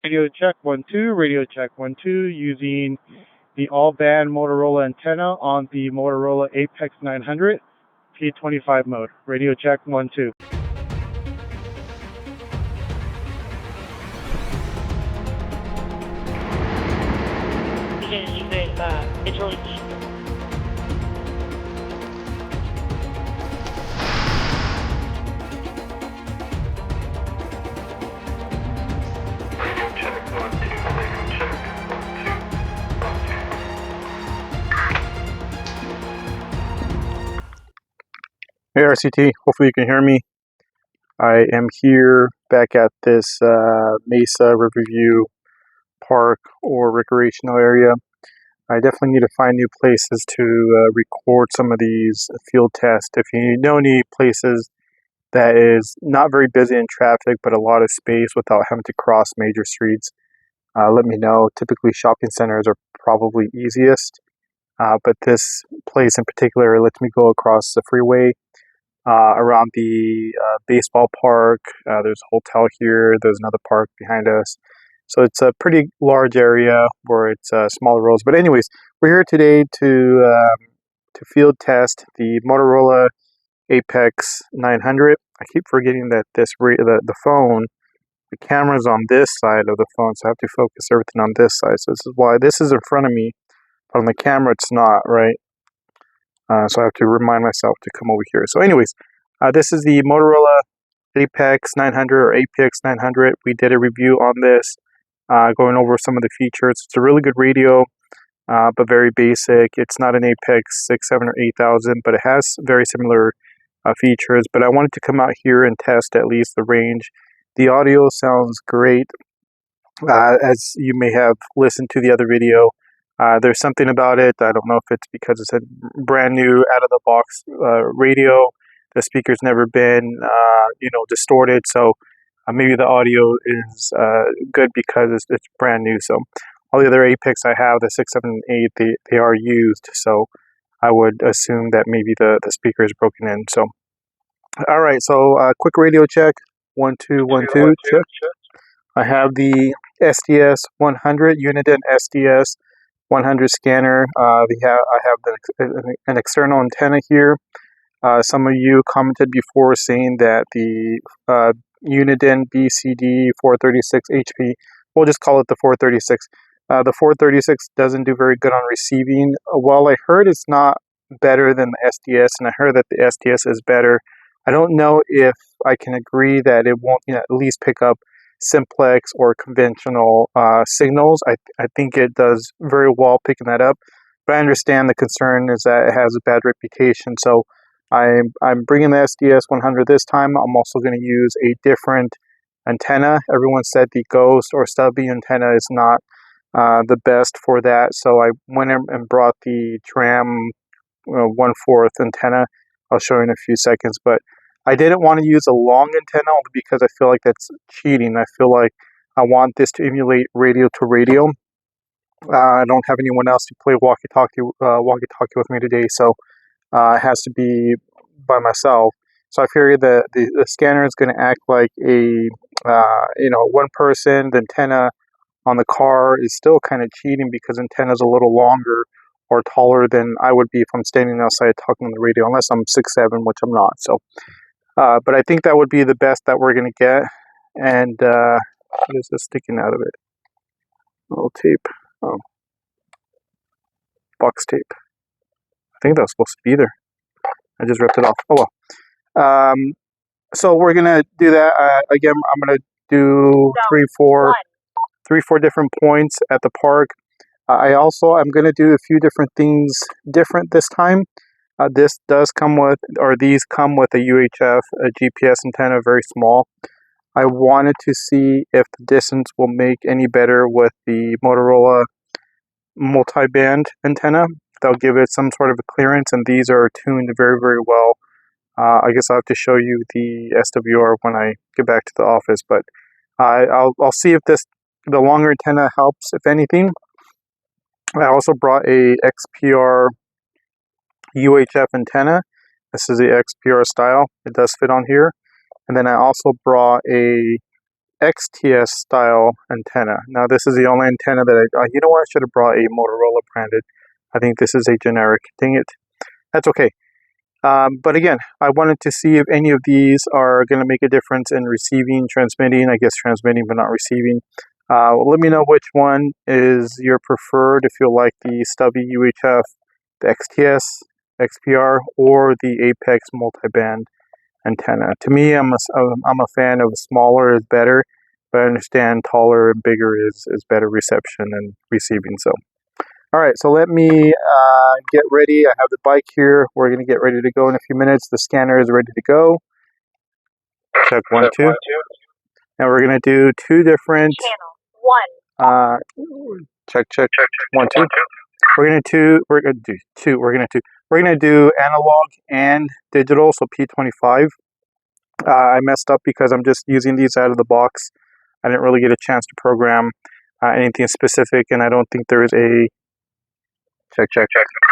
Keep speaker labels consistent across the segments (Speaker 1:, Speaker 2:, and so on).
Speaker 1: Radio check 1 2, radio check 1 2, using the all-band Motorola antenna on the Motorola APX900 P25 mode. Radio check 1 2.
Speaker 2: You can use it, it's really easy.
Speaker 3: Hey RCT, hopefully you can hear me. I am here back at this Mesa Riverview Park or recreational area. I definitely need to find new places to record some of these field tests. If you know any places that is not very busy in traffic but a lot of space without having to cross major streets, let me know. Typically shopping centers are probably easiest, but this place in particular lets me go across the freeway around the baseball park. There's a hotel here. There's another park behind us. So it's a pretty large area where it's smaller roads. But anyways, we're here today to field test the Motorola APX900. I keep forgetting that the phone, the camera's on this side of the phone, so I have to focus everything on this side. So this is why this is in front of me, but on the camera it's not, right? So I have to remind myself to come over here. So anyways, this is the Motorola APX900 or APX900. We did a review on this, going over some of the features. It's a really good radio, but very basic. It's not an APX 6, 7, or 8000, but it has very similar features. But I wanted to come out here and test at least the range. The audio sounds great. As you may have listened to the other video, there's something about it. I don't know if it's because it's a brand new out of the box radio. The speaker's never been distorted, so maybe the audio is good because it's brand new. So all the other APEX I have, the 6, 7, and 8, they are used. So I would assume that maybe the speaker is broken in. So all right, so quick radio check. 1 2 1 2 check. I have the SDS 100 Uniden SDS 100 scanner. I have an external antenna here. Some of you commented before saying that the Uniden BCD 436 HP, we'll just call it the 436. The 436 doesn't do very good on receiving. Well, I heard it's not better than the SDS, and I heard that the SDS is better. I don't know if I can agree that it won't at least pick up simplex or conventional signals. I think it does very well picking that up, but I understand the concern is that it has a bad reputation. So I'm bringing the SDS 100 this time. I'm also going to use a different antenna. Everyone said the ghost or stubby antenna is not the best for that, so I went and brought the tram 1/4 antenna. I'll show you in a few seconds, but I didn't want to use a long antenna only because I feel like that's cheating. I feel like I want this to emulate radio to radio. I don't have anyone else to play walkie-talkie with me today, so it has to be by myself. So I figured that the scanner is going to act like a one person. The antenna on the car is still kind of cheating because antenna is a little longer or taller than I would be if I'm standing outside talking on the radio, unless I'm 6'7", which I'm not. So, but I think that would be the best that we're going to get. And what is this sticking out of it? Little tape. Oh, box tape. I think that was supposed to be there. I just ripped it off. Oh well. So we're gonna do that again. I'm gonna do three, four different points at the park. I'm gonna do a few different things different this time. These come with a UHF GPS antenna, very small. I wanted to see if the distance will make any better with the Motorola multi-band antenna. They'll give it some sort of a clearance, and these are tuned very, very well. I guess I'll have to show you the SWR when I get back to the office, but I'll see if the longer antenna helps, if anything. I also brought a XPR UHF antenna. This is the XPR style. It does fit on here. And then I also brought a XTS style antenna. Now this is the only antenna that you know what, I should have brought a Motorola branded. I think this is a generic. Dang it. That's okay. But again, I wanted to see if any of these are going to make a difference in receiving, transmitting, I guess transmitting but not receiving. Let me know which one is your preferred, if you like the stubby UHF, the XTS, XPR, or the Apex multiband antenna. To me, I'm a fan of smaller is better, but I understand taller and bigger is better reception and receiving. So, all right, so let me get ready. I have the bike here. We're going to get ready to go in a few minutes. The scanner is ready to go. Check 1, 2. Now we're going to do two different. Channel 1. Check 1, 2. We're gonna do analog and digital, so P25. I messed up because I'm just using these out of the box. I didn't really get a chance to program anything specific, and I don't think there is a check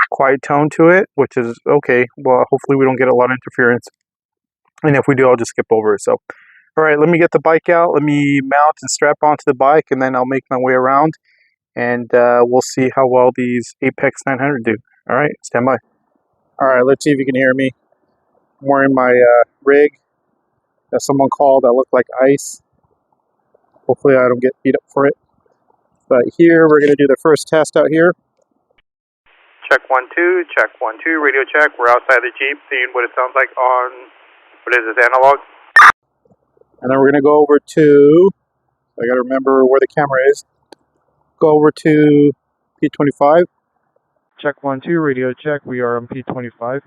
Speaker 3: quiet tone to it, which is okay. Well, hopefully we don't get a lot of interference, and if we do, I'll just skip over it. So, all right, let me get the bike out. Let me mount and strap onto the bike, and then I'll make my way around. And we'll see how well these Apex 900 do. All right, stand by. All right, let's see if you can hear me. I'm wearing my rig that someone called that looked like ice. Hopefully I don't get beat up for it. But here, we're going to do the first test out here. Check 1, 2, check 1, 2, radio check. We're outside the Jeep, seeing what it sounds like on, what is this, analog? And then we're going to go over to, I got to remember where the camera is. Go over to P25.
Speaker 1: Check 1, 2, radio check. We are on P25.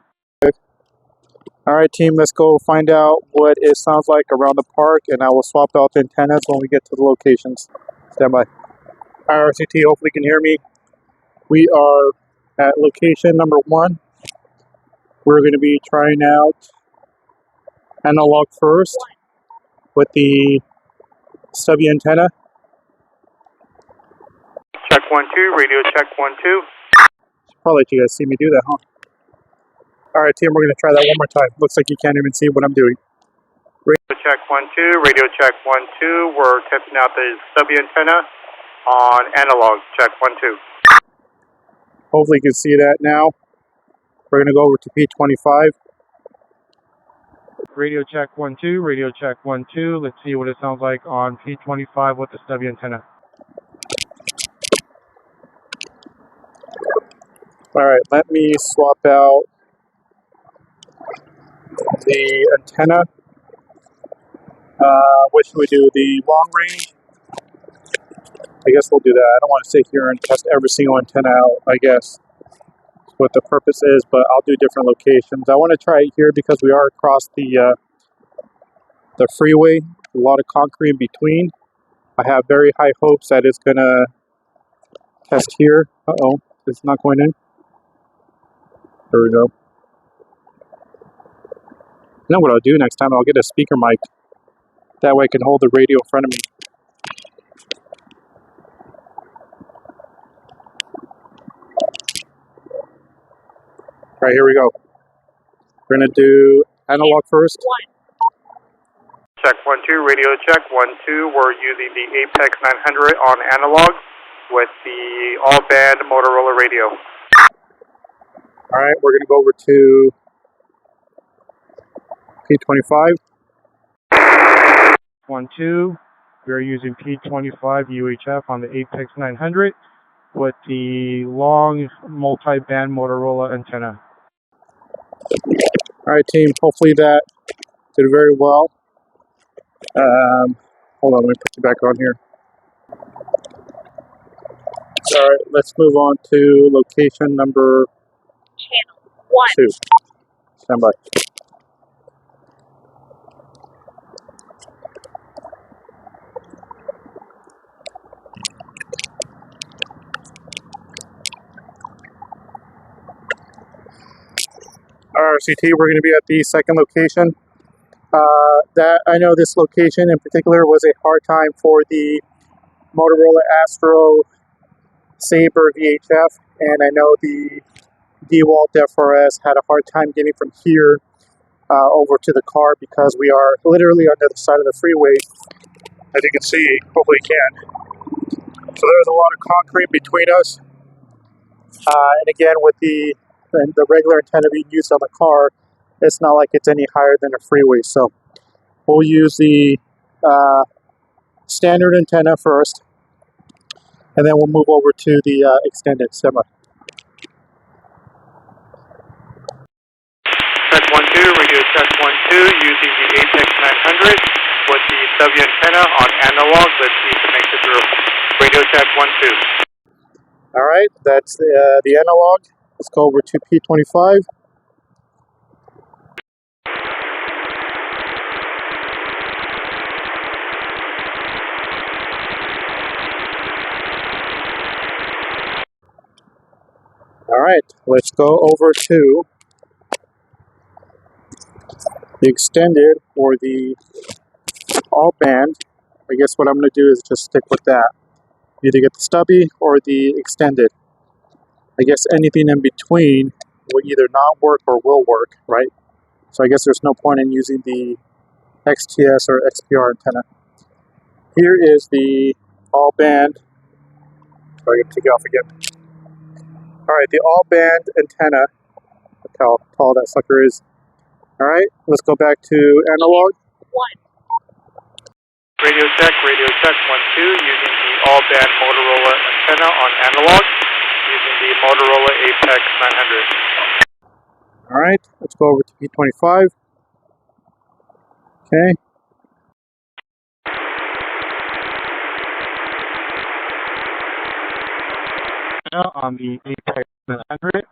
Speaker 3: All right, team, let's go find out what it sounds like around the park, and I will swap out the antennas when we get to the locations. Stand by. All right, RCT, hopefully you can hear me. We are at location number 1. We're going to be trying out analog first with the stubby antenna. Check 1, 2, radio check 1, 2. Probably let you guys see me do that, huh? All right, team, we're going to try that one more time. Looks like you can't even see what I'm doing. Radio check 1, 2, radio check 1, 2. We're testing out the stubby antenna on analog. Check 1, 2. Hopefully you can see that now. We're going to go over to P25.
Speaker 1: Radio check 1, 2, radio check 1, 2. Let's see what it sounds like on P25 with the stubby antenna.
Speaker 3: All right, let me swap out the antenna. What should we do? The long range? I guess we'll do that. I don't want to sit here and test every single antenna out, I guess, what the purpose is, but I'll do different locations. I want to try it here because we are across the freeway, a lot of concrete in between. I have very high hopes that it's going to test here. Uh-oh, it's not going in. There we go. You know what I'll do next time? I'll get a speaker mic. That way I can hold the radio in front of me. All right, here we go. We're going to do analog first. Check 1, 2, radio check 1, 2. We're using the Apex 900 on analog with the all-band Motorola radio. All right, we're going to go over to P25.
Speaker 1: 1, 2. We are using P25 UHF on the Apex 900 with the long multi-band Motorola antenna.
Speaker 3: All right, team. Hopefully that did very well. Hold on, let me put you back on here. All right, let's move on to location number 2. Stand by. RCT, we're going to be at the second location. That I know this location in particular was a hard time for the Motorola Astro Saber VHF, and I know the DeWalt FRS had a hard time getting from here over to the car because we are literally on the other side of the freeway. as you can see, hopefully you can. So there's a lot of concrete between us. And again, with the regular antenna being used on the car, it's not like it's any higher than a freeway. So we'll use the standard antenna first, and then we'll move over to the extended semi.
Speaker 1: Check 1-2, radio check 1-2, using the APX900 with the W antenna on analog. Let's see if it makes it through. Radio check 1-2.
Speaker 3: All right, that's the analog. Let's go over to P25. All right, let's go over to the extended or the all band. I guess what I'm going to do is just stick with that. Either get the stubby or the extended. I guess anything in between will either not work or will work, right? So I guess there's no point in using the XTS or XPR antenna. Here is the all band. Sorry, I got to take it off again. All right, the all band antenna. Look how tall that sucker is. All right, let's go back to analog.
Speaker 1: Radio check 1-2, using the all band Motorola antenna on analog, using the Motorola APX900.
Speaker 3: All right, let's go over to P25. Okay.
Speaker 1: Now on the APX900,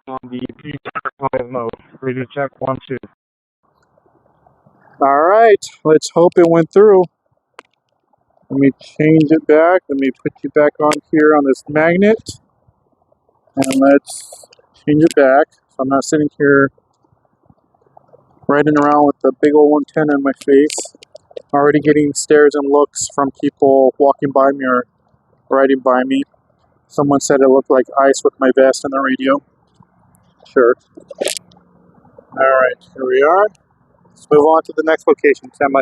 Speaker 1: on the P25 mode. Radio check 1-2.
Speaker 3: All right, let's hope it went through. Let me change it back. Let me put you back on here on this magnet. And let's change it back. So I'm not sitting here riding around with the big old antenna in my face. Already getting stares and looks from people walking by me or riding by me. Someone said it looked like ice with my vest and the radio. Sure. All right, here we are. Let's move on to the next location. Stand by.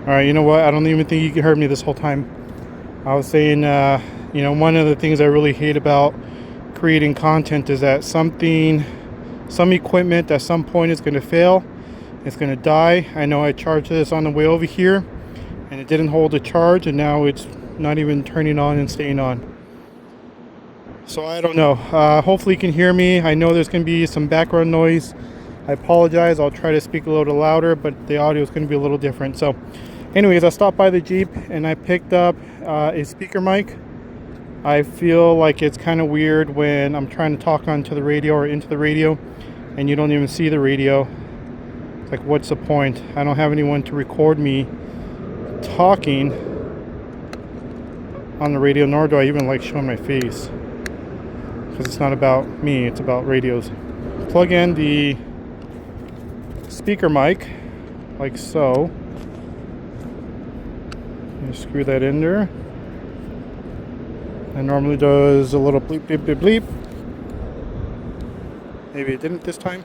Speaker 3: All right, you know what? I don't even think you heard me this whole time. I was saying, you know, one of the things I really hate about creating content is that some equipment at some point is going to fail. It's going to die. I know I charged this on the way over here, and it didn't hold a charge, and now it's not even turning on and staying on. So I don't know. Hopefully you can hear me. I know there's going to be some background noise. I apologize. I'll try to speak a little louder, but the audio is going to be a little different. So anyways, I stopped by the Jeep and I picked up a speaker mic. I feel like it's kind of weird when I'm trying to talk onto the radio or into the radio and you don't even see the radio. It's like, what's the point? I don't have anyone to record me talking on the radio, nor do I even like showing my face, because it's not about me, it's about radios. Plug in the speaker mic like so. You screw that in there. It normally does a little bleep bleep bleep bleep. Maybe it didn't this time.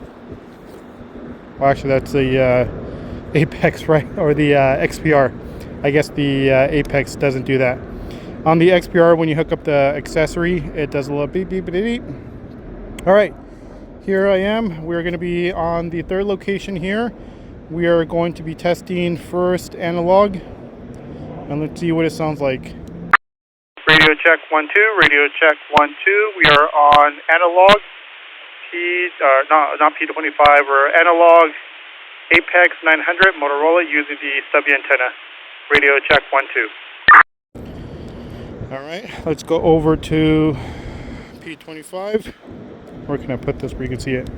Speaker 3: Well, actually that's the Apex, right? Or the XPR. I guess the Apex doesn't do that. On the XPR, when you hook up the accessory, it does a little beep beep beep beep. All right, here I am. We're going to be on the third location here. We are going to be testing first analog, and let's see what it sounds like. Radio check 1-2. Radio check 1-2. We are on analog not P25 or analog APX900 Motorola using the stubby antenna. Radio check 1-2. All right, let's go over to P25. Where can I put this where you can see it?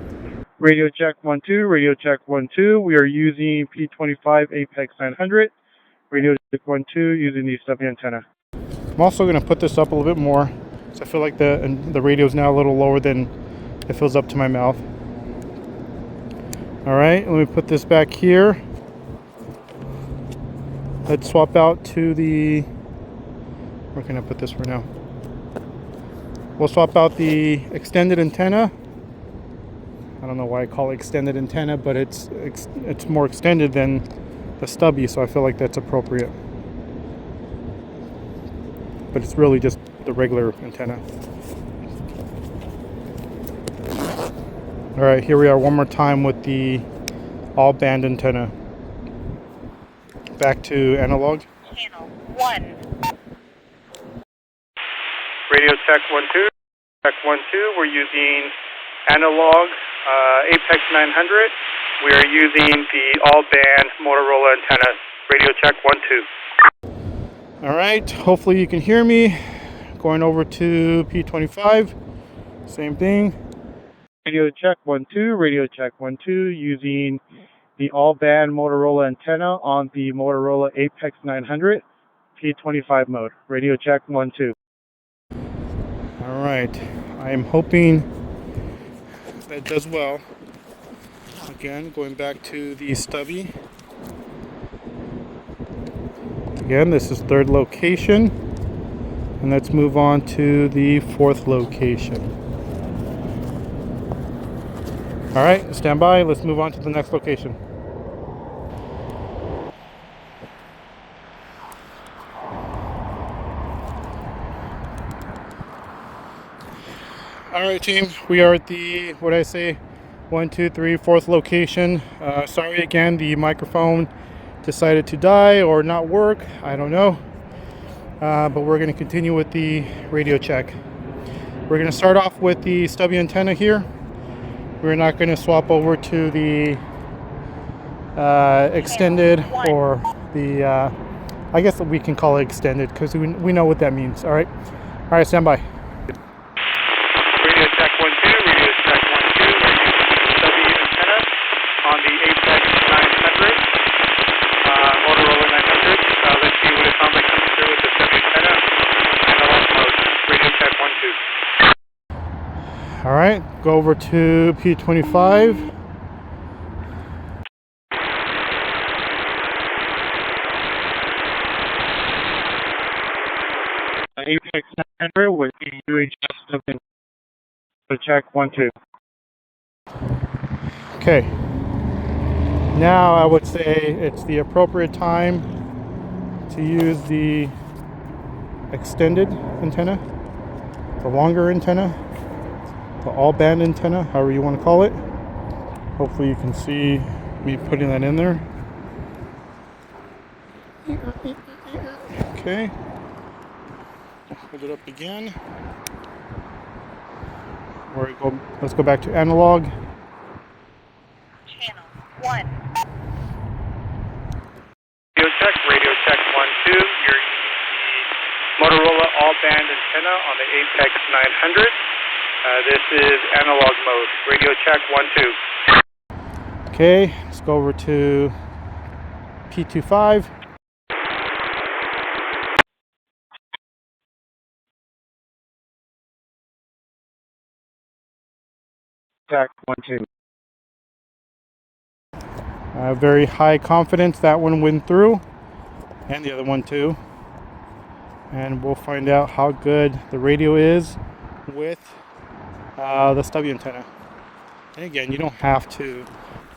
Speaker 1: Radio check 1-2. Radio check 1-2. We are using P25 APX900. Radio check 1-2 using the stubby antenna.
Speaker 3: I'm also going to put this up a little bit more, so I feel like the radio is now a little lower than it fills up to my mouth. All right, let me put this back here. Let's swap out to the, where can I put this for now? We'll swap out the extended antenna don't know why I call it extended antenna, but it's more extended than the stubby, so I feel like that's appropriate. But it's really just the regular antenna. All right, here we are one more time with the all band antenna. Back to analog.
Speaker 2: Channel 1.
Speaker 1: Radio check 1-2. Check 1-2. We're using analog APX900. We are using the all-band Motorola antenna. Radio check 1-2. All right. Hopefully you can hear me. Going over to P25. Same thing. Radio check 1-2. Radio check 1-2. Using the all-band Motorola antenna on the Motorola APX900 P25 mode. Radio check 1-2. All right, I am hoping that does well. Again, going back to the stubby. Again, this is third location, and let's move on to the fourth location. All right, stand by. Let's move on to the next location. All right, team, we are at the, what I say, 1, 2, 3, fourth location. Sorry again, the microphone decided to die or not work. I don't know. But we're going to continue with the radio check. We're going to start off with the stubby antenna here. We're not going to swap over to the extended or the, I guess we can call it extended because we know what that means. All right, stand by. Radio check 1-2, radio check 1-2, stubby antenna on the APX900, Motorola 900. Let's see what it sounds like coming through with the stubby antenna, analog mode, radio check 1-2. All right, go over to P25. APX900 with the UHF stubby. So check 1-2. Okay. Now I would say it's the appropriate time to use the extended antenna, the longer antenna, the all band antenna, however you want to call it. Hopefully you can see me putting that in there. Okay. Hold it up again. Let's go back to analog.
Speaker 2: Channel 1.
Speaker 1: Radio check 1-2. You're using the Motorola all-band antenna on the APX900. This is analog mode. Radio check 1-2. Okay, let's go over to P25. Check 1-2. Very high confidence that one went through, and the other one too. And we'll find out how good the radio is with the stubby antenna. And again, you don't have to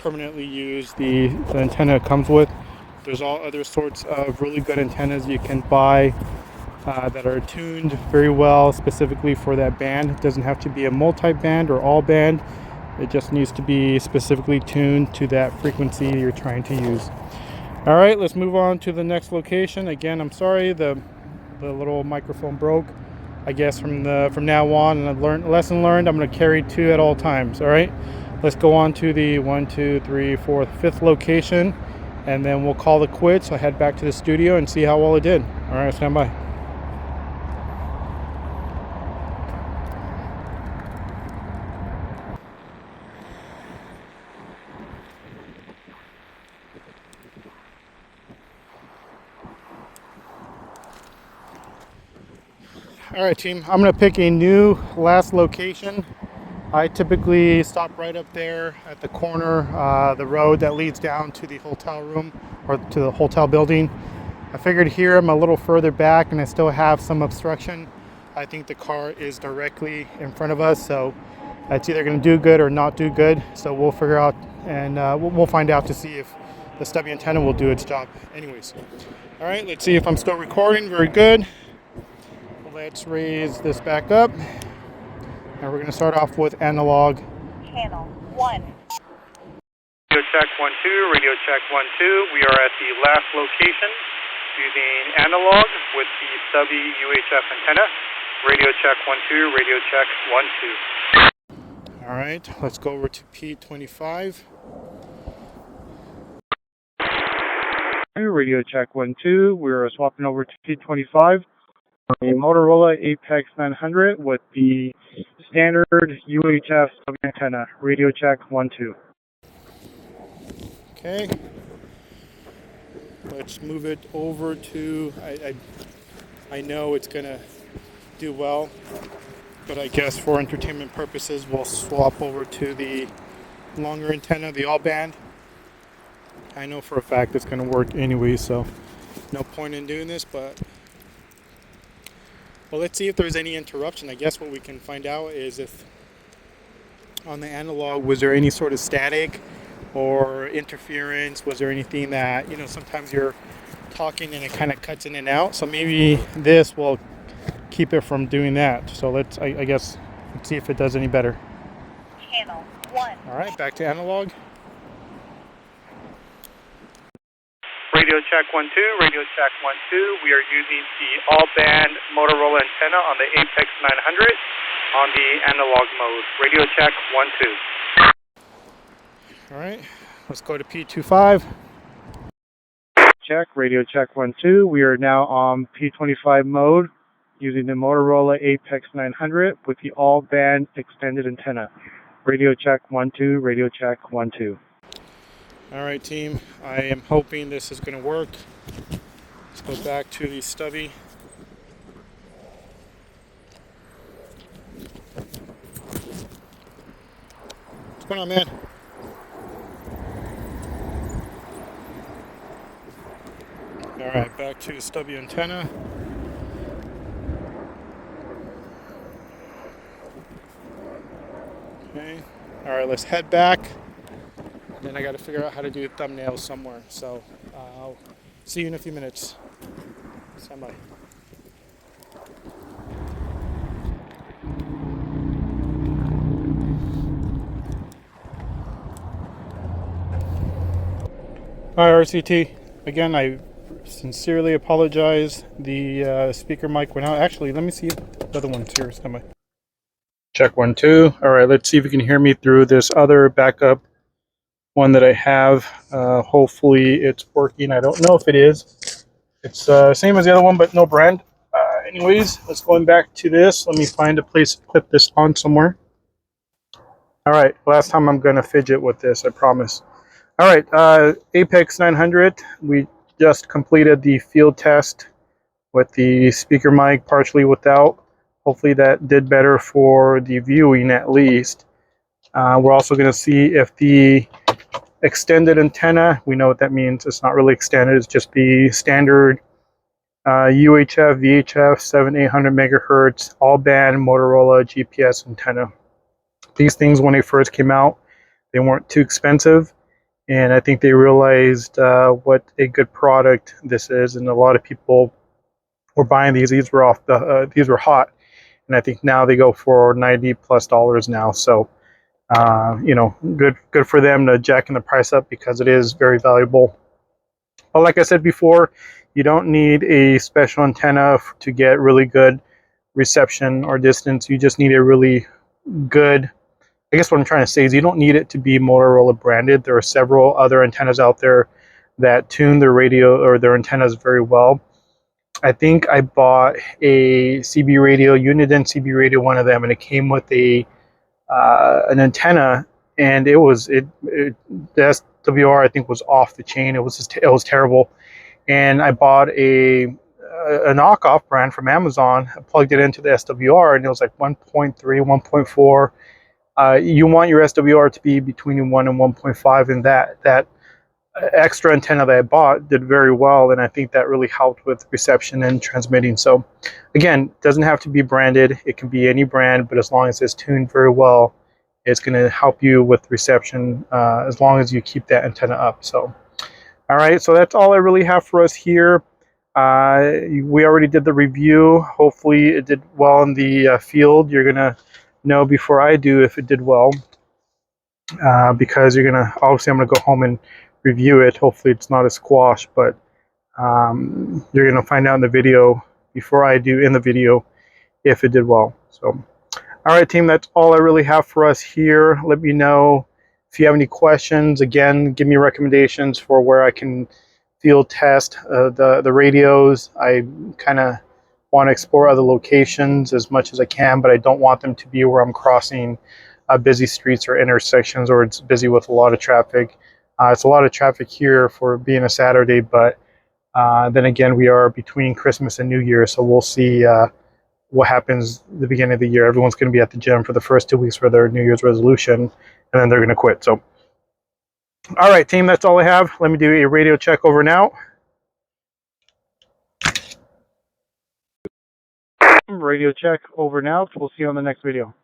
Speaker 1: permanently use the antenna it comes with. There's all other sorts of really good antennas you can buy that are tuned very well specifically for that band. It doesn't have to be a multi-band or all band. It just needs to be specifically tuned to that frequency you're trying to use. All right, let's move on to the next location. Again, I'm sorry the little microphone broke. I guess from now on, and lesson learned, I'm going to carry 2 at all times. All right, let's go on to the 1, 2, 3, 4, 5th location, and then we'll call it quits. So I head back to the studio and see how well it did. All right, stand by. All right, team, I'm going to pick a new last location. I typically stop right up there at the corner, the road that leads down to the hotel room or to the hotel building. I figured here I'm a little further back and I still have some obstruction. I think the car is directly in front of us, so It's either going to do good or not do good. So we'll figure out, and we'll find out to see if the stubby antenna will do its job. Anyways, all right, let's see if I'm still recording. Very good. Let's raise this back up, and we're going to start off with analog.
Speaker 2: Channel 1.
Speaker 3: Radio check 1 2, radio check 1 2. We are at the last location using analog with the stubby UHF antenna. Radio check 1 2, radio check 1 2.
Speaker 1: All right, let's go over to P25. Radio check 1 2. We're swapping over to P25. A Motorola APX900 with the standard UHF antenna. Radio check 1 2. Okay. Let's move it over to. I know it's gonna do well, but I guess for entertainment purposes, we'll swap over to the longer antenna, the all band. I know for a fact it's gonna work anyway, so no point in doing this, but. Well, let's see if there's any interruption. I guess what we can find out is if on the analog, was there any sort of static or interference? Was there anything that, you know, sometimes you're talking and it kind of cuts in and out. So maybe this will keep it from doing that. So let's, I guess, let's see if it does any better.
Speaker 2: Channel 1.
Speaker 1: All right, back to analog.
Speaker 3: Radio check 1 2, radio check 1 2. We are using the all-band Motorola antenna on the APX900 on the analog mode. Radio check 1 2.
Speaker 1: All right, let's go to P25. Check, radio check 1 2. We are now on P25 mode using the Motorola APX900 with the all-band extended antenna. Radio check 1 2, radio check 1 2. All right, team, I am hoping this is going to work. Let's go back to the stubby. What's going on, man? All right, back to stubby antenna. Okay, all right, let's head back. Then I got to figure out how to do thumbnails somewhere. So I'll see you in a few minutes. Stand by. Hi, RCT. Again, I sincerely apologize. The speaker mic went out. Actually, let me see if the other one's here. Stand by. Check 1 2. All right, let's see if you can hear me through this other backup one that I have. Hopefully it's working. I don't know if it is. It's same as the other one, but no brand. Anyways, let's go back to this. Let me find a place to clip this on somewhere. All right, last time I'm going to fidget with this, I promise. All right, APX900. We just completed the field test with the speaker mic partially without. Hopefully that did better for the viewing at least. We're also going to see if the extended antenna, we know what that means. It's not really extended, it's just the standard UHF, VHF, 7,800 megahertz, all band Motorola GPS antenna. These things, when they first came out, they weren't too expensive, and I think they realized what a good product this is, and a lot of people were buying these. These were off the, these were hot, and I think now they go for $90+ now. So you know, good for them to jacking the price up because it is very valuable. But like I said before, you don't need a special antenna to get really good reception or distance. You just need a really good, I guess what I'm trying to say is you don't need it to be Motorola branded. There are several other antennas out there that tune their radio or their antennas very well. I think I bought a CB radio, Uniden CB radio, one of them, and it came with a an antenna, and the SWR I think was off the chain. It was terrible, and I bought a knockoff brand from Amazon. I plugged it into the SWR, and it was like 1.3, 1.4. You want your SWR to be between 1 and 1.5, and that extra antenna that I bought did very well, and I think that really helped with reception and transmitting. So again, it doesn't have to be branded. It can be any brand, but as long as it's tuned very well, it's going to help you with reception as long as you keep that antenna up. So, all right, so that's all I really have for us here. We already did the review. Hopefully it did well in the field. You're going to know before I do if it did well, because you're going to, obviously I'm going to go home and review it. Hopefully it's not a squash, but you're going to find out in the video before I do in the video if it did well. So, all right, team, that's all I really have for us here. Let me know if you have any questions. Again, give me recommendations for where I can field test the radios. I kind of want to explore other locations as much as I can, but I don't want them to be where I'm crossing busy streets or intersections, or it's busy with a lot of traffic. It's a lot of traffic here for being a Saturday, but then again, we are between Christmas and New Year, so we'll see what happens at the beginning of the year. Everyone's going to be at the gym for the first 2 weeks for their New Year's resolution, and then they're going to quit. So, all right, team, that's all I have. Let me do a radio check over now. Radio check over now. We'll see you on the next video.